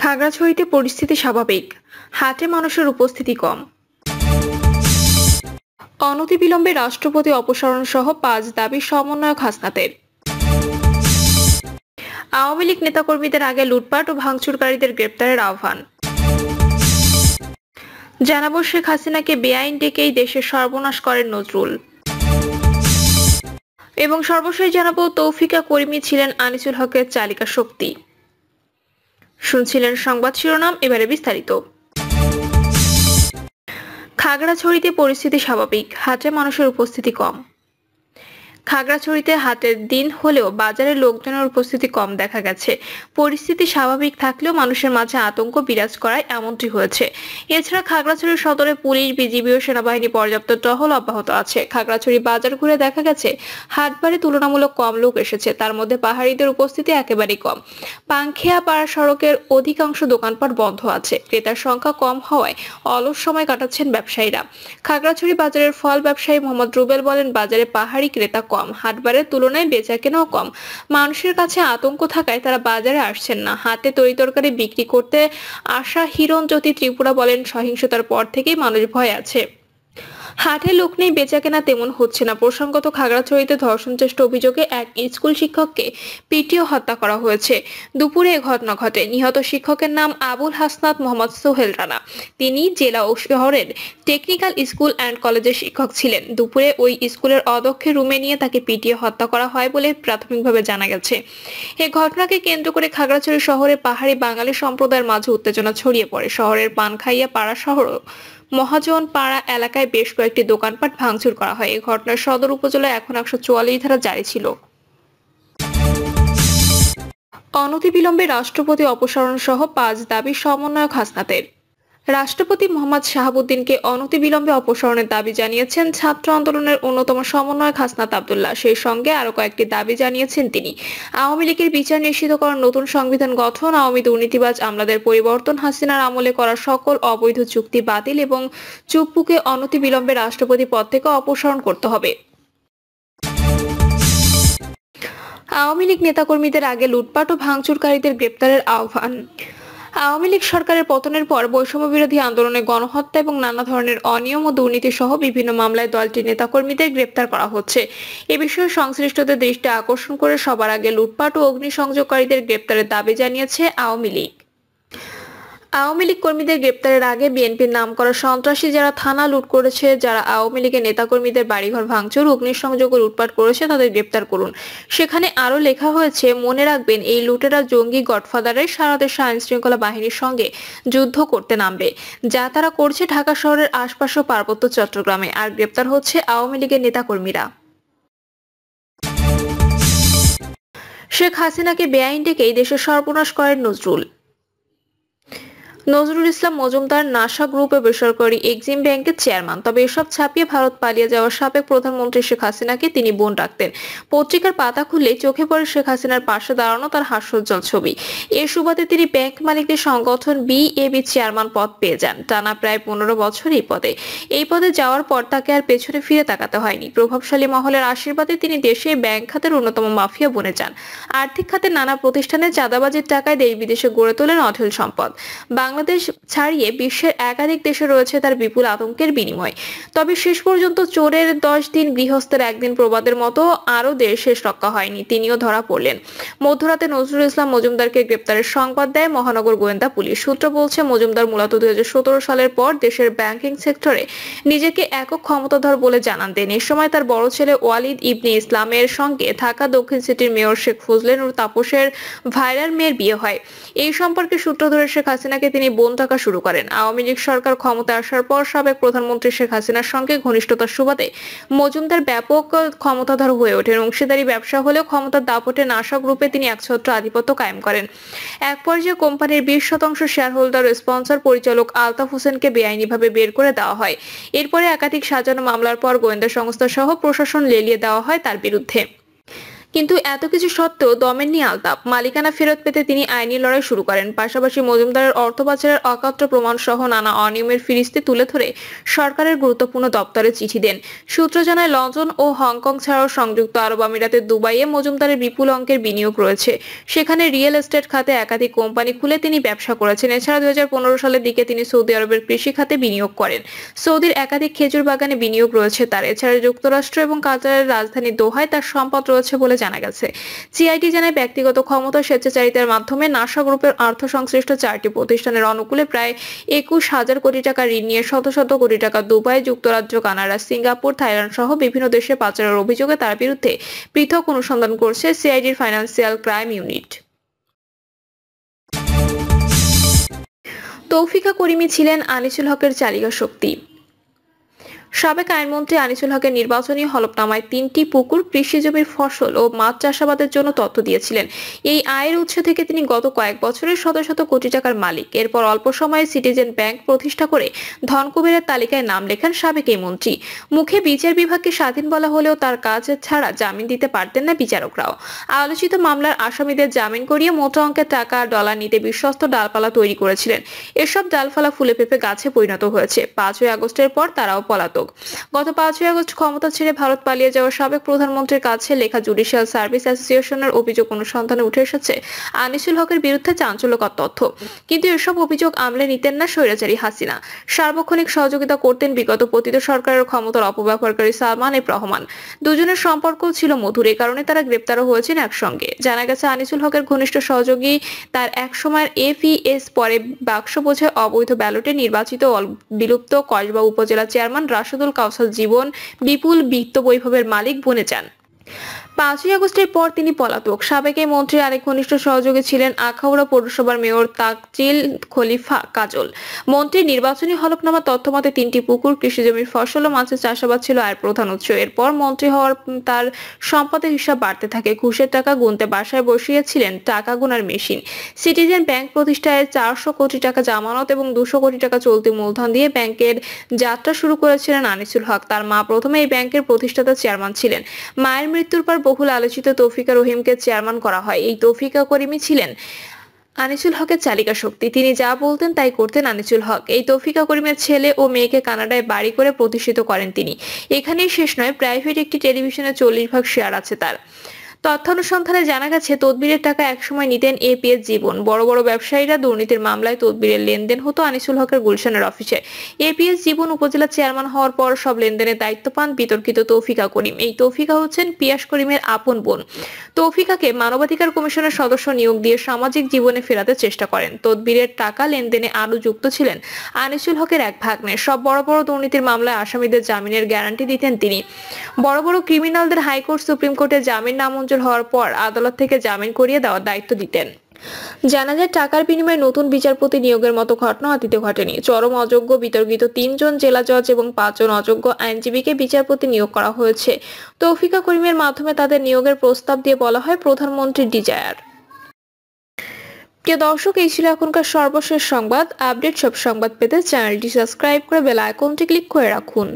খাগড়াছড়িতে পরিস্থিতি স্বাভাবিক, হাটে মানুষের উপস্থিতি কম। অনতিবিলম্বে রাষ্ট্রপতি অপসারণ সহ ৫ দাবি সমন্বয়ক হাসনাতের। আওয়ামী লীগ নেতাকর্মীদের আগে লুটপাট ও ভাঙচুরকারীদের গ্রেপ্তারের আহ্বান। জানাবো শেখ হাসিনাকে বেআইন ডেকেই দেশের সর্বনাশ করেন নজরুল। এবং সর্বশেষ জানাবো তৌফিকা করিমই ছিলেন আনিসুল হকের চালিকা শক্তি। শুনছিলেন সংবাদ শিরোনাম, এবারে বিস্তারিত। খাগড়াছড়িতে পরিস্থিতি স্বাভাবিক, হাটে মানুষের উপস্থিতি কম। খাগড়াছড়িতে হাটের দিন হলেও বাজারে লোকজনের উপস্থিতি কম দেখা গেছে। পরিস্থিতি স্বাভাবিক থাকলেও মানুষের মাঝে আতঙ্ক বিরাজ করায় এমনটি হয়েছে। এছাড়া খাগড়াছড়ি সদরে পুলিশ, বিজিবি ও সেনাবাহিনী পর্যাপ্ত টহল অব্যাহত আছে। খাগড়াছড়ি বাজার ঘুরে দেখা গেছে হাটবারে তুলনামূলক কম লোক এসেছে, তার মধ্যে পাহাড়িদের উপস্থিতি একেবারেই কম। পাংখেয়া পাড়া সড়কের অধিকাংশ দোকানপাট বন্ধ আছে। ক্রেতার সংখ্যা কম হওয়ায় অলস সময় কাটাচ্ছেন ব্যবসায়ীরা। খাগড়াছড়ি বাজারের ফল ব্যবসায়ী মোহাম্মদ রুবেল বলেন, বাজারে পাহাড়ি ক্রেতা কম, হাটবারের তুলনায় বেচাকেনাও কম। মানুষের কাছে আতঙ্ক থাকায় তারা বাজারে আসছেন না। হাটে তরিতরকারি বিক্রি করতে আসা হিরণজ্যোতি ত্রিপুরা বলেন, সহিংসতার পর থেকেই মানুষ ভয়ে আছে। হাটে লোক নেই, বেচাকেনা তেমন হচ্ছে না। প্রসঙ্গত, খাগড়াছড়িতে ধর্ষণ চেষ্টা অভিযোগে এক স্কুল শিক্ষককে পিটিয়ে হত্যা করা হয়েছে। দুপুরে এ ঘটনা ঘটে। নিহত শিক্ষকের নাম আবুল হাসনাত মোহাম্মদ সোহেল রানা। তিনি জেলা ও শহরের টেকনিক্যাল স্কুল অ্যান্ড কলেজের শিক্ষক ছিলেন। দুপুরে ওই স্কুলের অধ্যক্ষের রুমে নিয়ে তাকে পিটিয়ে হত্যা করা হয় বলে প্রাথমিকভাবে জানা গেছে। এ ঘটনাকে কেন্দ্র করে খাগড়াছড়ি শহরে পাহাড়ি বাঙালি সম্প্রদায়ের মাঝে উত্তেজনা ছড়িয়ে পড়ে। শহরের পানখাইয়া পাড়া শহর মহাজন পাড়া এলাকায় বেশ কয়েকটি দোকানপাট ভাঙচুর করা হয়। এই ঘটনার সদর উপজেলায় এখন ১৪৪ ধারা জারি ছিল। অনতিবিলম্বে রাষ্ট্রপতি অপসারণ সহ ৫ দাবি সমন্বয়ক হাসনাতের। রাষ্ট্রপতি মোহাম্মদ শাহাবুদ্দিনকে অনতিবিলম্বে অপসারণের দাবি জানিয়েছেন ছাত্র আন্দোলনের অন্যতম সমন্বয়ক হাসনাত আব্দুল্লাহ। সেই সঙ্গে আরো কয়েকটি দাবি জানিয়েছেন তিনি। আওয়ামী লীগের বিচার নিশ্চিত করার নতুন সংবিধান গঠন, আওয়ামী দুর্নীতিবাজ আমলাদের পরিবর্তন, হাসিনার আমলে করা সকল অবৈধ চুক্তি বাতিল এবং চুপ্পুকে অনতিবিলম্বে রাষ্ট্রপতি পদ থেকে অপসারণ করতে হবে। আওয়ামী লীগ নেতাকর্মীদের আগে লুটপাট ও ভাঙচুরকারীদের গ্রেপ্তারের আহ্বান। আওয়ামী লীগ সরকারের পতনের পর বৈষম্য বিরোধী আন্দোলনে গণহত্যা এবং নানা ধরনের অনিয়ম ও দুর্নীতি সহ বিভিন্ন মামলায় দলটির নেতাকর্মীদের গ্রেপ্তার করা হচ্ছে। এ বিষয়ে সংশ্লিষ্টদের দৃষ্টি আকর্ষণ করে সবার আগে লুটপাট ও অগ্নিসংযোগকারীদের গ্রেপ্তারের দাবি জানিয়েছে আওয়ামী লীগ। আওয়ামী লীগ কর্মীদের গ্রেপ্তারের আগে বিএনপির নাম করা সন্ত্রাসী যারা থানা লুট করেছে, যারা আওয়ামী লীগের নেতাকর্মীদের বাড়িঘর ভাঙচুর, অগ্নিসংযোগ ও লুটপাট করেছে তাদের গ্রেপ্তার করুন। সেখানে আরো লেখা হয়েছে, মনে রাখবেন এই লুটেরা জঙ্গি গডফাদারের সারা দেশে আইন শৃঙ্খলা বাহিনীর সঙ্গে যুদ্ধ করতে নামবে, যা তারা করছে ঢাকা শহরের আশপাশ ও পার্বত্য চট্টগ্রামে। আর গ্রেপ্তার হচ্ছে আওয়ামী লীগের নেতাকর্মীরা। শেখ হাসিনাকে বেআইন ডেকেই দেশের সর্বনাশ করেন নজরুল। নজরুল ইসলাম মজুমদার নাসা গ্রুপে বেসরকারি এক্সিম ব্যাংকের চেয়ারম্যান। তবে এসব ছাপিয়ে ভারত পালিয়ে যাওয়া সাবেক প্রধানমন্ত্রী শেখ হাসিনাকে তিনি বোন ডাকতেন। পত্রিকার পাতা খুললেই চোখে পড়ে শেখ হাসিনার পাশে দাঁড়ানো তার হাস্যোজ্জ্বল ছবি। এর সুবাদে তিনি ব্যাংক মালিকদের সংগঠন বিএবি চেয়ারম্যান পদ পেয়ে যান। টানা প্রায় ১৫ বছর এই পদে যাওয়ার পর তাকে আর পেছনে ফিরে তাকাতে হয়নি। প্রভাবশালী মহলের আশীর্বাদে তিনি দেশে ব্যাংক খাতের অন্যতম মাফিয়া বনে যান। আর্থিক খাতের নানা প্রতিষ্ঠানে চাঁদাবাজির টাকায় দেশ বিদেশে গড়ে তোলেন অঢেল সম্পদ। বাংলাদেশ ছাড়িয়ে বিশ্বের একাধিক দেশে রয়েছে তার বিপুল আতঙ্কের বিনিময়। তবে শেষ পর্যন্ত চোরের ১০ দিন গৃহস্থের একদিন প্রবাদের মতো আরো দেশ শেষ রক্ষা হয়নি, তিনিও ধরা পড়লেন। মধ্যরাতে নজরুল ইসলাম মজুমদারকে গ্রেপ্তারের সংবাদ দেয় মহানগর গোয়েন্দা পুলিশ। সূত্র বলছে, মজুমদার মূলত ২০১৭ সালের পর দেশের ব্যাংকিং সেক্টরে নিজেকে একক ক্ষমতাধর বলে জানান দেন। এ সময় তার বড় ছেলে ওয়ালিদ ইবনে ইসলামের সঙ্গে ঢাকা দক্ষিণ সিটির মেয়র শেখ ফজলে নূর তাপসের ভাইরার মেয়ের বিয়ে হয়। এই সম্পর্কে সূত্র ধরে শেখ হাসিনাকে তিনি বোন ডাকা শুরু করেন। আওয়ামী লীগ সরকার ক্ষমতায় আসার পর সাবেক প্রধানমন্ত্রী শেখ হাসিনার সঙ্গে ঘনিষ্ঠতার সুবাদে মজুমদার ব্যাপক ক্ষমতাধর হয়ে ওঠেন। অংশীদারি ব্যবসা হলেও ক্ষমতার দাপটে নাসা গ্রুপে তিনি একছত্র আধিপত্য কায়েম করেন। এক পর্যায়ে কোম্পানির ২০% শেয়ার হোল্ডার ও স্পন্সর পরিচালক আলতাফ হোসেনকে বেআইনিভাবে বের করে দেওয়া হয়। এরপরে একাধিক সাজানো মামলার পর গোয়েন্দা সংস্থা সহ প্রশাসন লেলিয়ে দেওয়া হয় তার বিরুদ্ধে। কিন্তু এত কিছু সত্ত্বেও দমেননি আলতাফ। মালিকানা ফেরত পেতে তিনি আইনি লড়াই শুরু করেন। পাশাপাশি মজুমদারের অর্থ পাচারের অকাট্য প্রমাণ সহ নানা অনিয়মের ফিরিস্তি তুলে ধরে সরকারের গুরুত্বপূর্ণ দপ্তরে চিঠি দেন। সূত্র জানায়, লন্ডন ও হংকং ছাড়াও সংযুক্ত আরব আমিরাতের দুবাইয়ে মজুমদারের বিপুল অঙ্কের বিনিয়োগ রয়েছে। সেখানে রিয়েল এস্টেট খাতে একাধিক কোম্পানি খুলে তিনি ব্যবসা করেছেন। এছাড়া 2015 সালের দিকে তিনি সৌদি আরবের কৃষি খাতে বিনিয়োগ করেন। সৌদির একাধিক খেজুর বাগানে বিনিয়োগ রয়েছে তার। এছাড়া যুক্তরাষ্ট্র এবং কাতারের রাজধানী দোহায় তার সম্পদ রয়েছে বলে জানা গেছে। সিআইডি জানায়, ব্যক্তিগত ক্ষমতা স্বেচ্ছাচারিতার মাধ্যমে নাসা গ্রুপের অর্থ সংশ্লিষ্ট 4টি প্রতিষ্ঠানের অনুকূলে প্রায় 21,000 কোটি টাকা ঋণ নিয়ে শত শত কোটি টাকা দুবাই, যুক্তরাজ্য, কানাডা, সিঙ্গাপুর, থাইল্যান্ড সহ বিভিন্ন দেশে পাচারের অভিযোগে তার বিরুদ্ধে পৃথক অনুসন্ধান করছে সিআইডির ফাইন্যান্সিয়াল ক্রাইম ইউনিট। তৌফিকা করিমই ছিলেন আনিসুল হকের চালিকা শক্তি। সাবেক আইনমন্ত্রী আনিসুল হকের নির্বাচনী হলফনামায় 3টি পুকুর, কৃষি জমির ফসল ও মাছ চাষাবাদের জন্য তথ্য দিয়েছিলেন। এই আয়ের উৎস থেকে তিনি গত কয়েক বছরে শত শত কোটি টাকার মালিক। এরপর অল্প সময়ে সিটিজেন ব্যাংক প্রতিষ্ঠা করে ধনকুবেরের তালিকায় নাম লেখান সাবেক এই মন্ত্রী। মুখে বিচার বিভাগকে স্বাধীন বলা হলেও তার কাজ ছাড়া জামিন দিতে পারতেন না বিচারকরাও। আলোচিত মামলার আসামিদের জামিন করিয়ে মোটা অঙ্কের টাকা ডলার নিতে বিশ্বস্ত ডালপালা তৈরি করেছিলেন। এসব ডালপালা ফুলে পেঁপে গাছে পরিণত হয়েছে। 5ই আগস্টের পর তারাও পলাতক। গত 5ই আগস্ট ক্ষমতা ছেড়ে ভারত পালিয়ে যাওয়া সাবেক প্রধানমন্ত্রীর কাছে লেখা জুডিশিয়াল সার্ভিস অ্যাসোসিয়েশনের অভিযোগ অনুসন্ধানে উঠে এসেছে আনিসুল হকের বিরুদ্ধে চাঞ্চল্যকর তথ্য। কিন্তু এসব অভিযোগ আমলে নিতেন না স্বৈরাচারী হাসিনা। সার্বক্ষণিক সহযোগিতা করতেন বিগত পতিত সরকারের ক্ষমতার অপব্যবহারকারী সালমান এফ রহমান। দুজনের সম্পর্কও ছিল মধুর, এই কারণে তারা গ্রেপ্তারও হয়েছেন একসঙ্গে। জানা গেছে, আনিসুল হকের ঘনিষ্ঠ সহযোগী তার একসময়ের এপিএস, পরে বাক্স বোঝায় অবৈধ ব্যালটে নির্বাচিত বিলুপ্ত কসবা উপজেলা চেয়ারম্যান রাশেদুল কাউসার জীবন বিপুল বিত্ত বৈভবের মালিক বনে যান। 5ই আগস্টের পর তিনি পলাতক। সাবেক এই মন্ত্রীর আরেক ঘনিষ্ঠ সহযোগী ছিলেন আখাউড়া পৌরসভার মেয়র তাকজিল খলিফা কাজল। মন্ত্রীর নির্বাচনী হলফনামা তথ্য মতে 3টি পুকুর, কৃষিজমির ফসল ও মাছের চাষাবাদ ছিল আয়ের প্রধান উৎস। এরপর মন্ত্রী হওয়ার তার সম্পদের হিসাব বাড়তে থাকে। ঘুষের টাকা গুনতে বাসায় বসিয়েছিলেন টাকা গোনার মেশিন। সিটিজেন ব্যাংক প্রতিষ্ঠায় 400 কোটি টাকা জামানত এবং 200 কোটি টাকা চলতি মূলধন দিয়ে ব্যাংকের যাত্রা শুরু করেছিলেন আনিসুল হক। তার মা প্রথমে এই ব্যাংকের প্রতিষ্ঠাতা চেয়ারম্যান ছিলেন। মায়ের মৃত্যুর পর বহুল আলোচিত তৌফিকা রহিমকে চেয়ারম্যান করা হয়। এই তৌফিকা করিমই ছিলেন আনিসুল হকের চালিকা শক্তি। তিনি যা বলতেন তাই করতেন আনিসুল হক। এই তৌফিকা করিমের ছেলে ও মেয়েকে কানাডায় বাড়ি করে প্রতিষ্ঠিত করেন তিনি। এখানেই শেষ নয়, প্রাইভেট একটি টেলিভিশনে 40% শেয়ার আছে তার। তথ্যানুসন্ধানে জানা গেছে, তদবিরের টাকা একসময় নিতেন এপিএস জীবন। বড় বড় ব্যবসায়ীরা দুর্নীতির মামলায় তদবিরের লেনদেন হতো আনিসুল হকের গুলশানের অফিসে। এপিএস জীবন উপজেলা চেয়ারম্যান হওয়ার পর সব লেনদেনের দায়িত্ব পান বিতর্কিত তৌফিকা করিম। এই তৌফিকা হচ্ছেন পিয়াস করিমের আপন বোন। তৌফিকাকে মানবাধিকার কমিশনের সদস্য নিয়োগ দিয়ে সামাজিক জীবনে ফেরাতে চেষ্টা করেন। তদবিরের টাকা লেনদেনে আরও যুক্ত ছিলেন আনিসুল হকের এক ভাগ্নে। সব বড় বড় দুর্নীতির মামলায় আসামিদের জামিনের গ্যারান্টি দিতেন তিনি। বড় বড় ক্রিমিনালদের হাইকোর্ট, সুপ্রিম কোর্টে জামিন নামঞ্জুর হওয়ার পর আদালত থেকে জামিন করিয়ে দেওয়ার দায়িত্ব দিতেন। জানা যায়, টাকার বিনিময়ে নতুন বিচারপতি নিয়োগের মতো ঘটনা অতীতে ঘটেনি। চরম অযোগ্য বিতর্কিত 3 জন জেলা জজ এবং 5 জন অযোগ্য আইনজীবীকে বিচারপতি নিয়োগ করা হয়েছে। তৌফিকা করিমের মাধ্যমে তাদের নিয়োগের প্রস্তাব দিয়ে বলা হয় প্রধানমন্ত্রীর ডিজায়ার। প্রিয় দর্শক, এই ছিল এখনকার সর্বশেষ সংবাদ। আপডেট সব সংবাদ পেতে চ্যানেলটি সাবস্ক্রাইব করে বেল আইকনটি ক্লিক করে রাখুন।